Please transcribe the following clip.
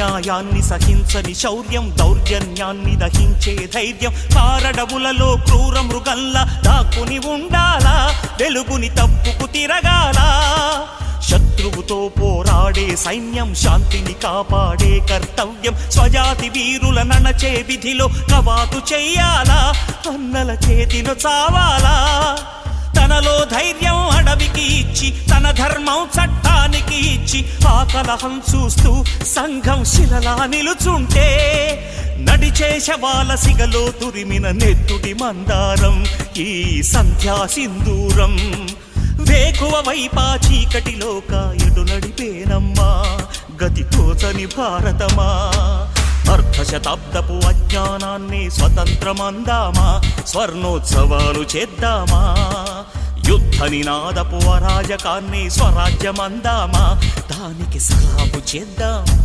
అన్యాయాన్ని సహించని శౌర్యం, దౌర్జన్యాన్ని దహించే ధైర్యం, కారడవులలో క్రూర మృగంలా దాక్కుని ఉండాలా, వెలుగుని తప్పుకు తిరగాలా. శత్రువుతో పోరాడే సైన్యం, శాంతిని కాపాడే కర్తవ్యం, స్వజాతి వీరుల నణచే విధిలో కవాతు చెయ్యాలా, అన్నల చేతిలో చావాలా. తనలో ధైర్యం అడవికి ఇచ్చి, తన ధర్మం చట్టానికి ఇచ్చి, ఆ కలహం చూస్తూ సంఘం శిలలా నిలుచుంటే, నడిచే శవాల సిగలో తురిమిన నెత్తుటి మందారం ఈ సంధ్యా సింధూరం. వేకువ వైపా చీకటిలోక ఎటు నడిపేనమ్మా గతి తోచని భారతమా. అర్ధశతాబ్దపు అజ్ఞానాన్ని స్వతంత్రమందామా, స్వర్ణోత్సవాలు చేద్దామా. యుద్ధ నినాదపు అరాజకాన్ని స్వరాజ్యమందామా, దానికి సలాపు చేద్దామా.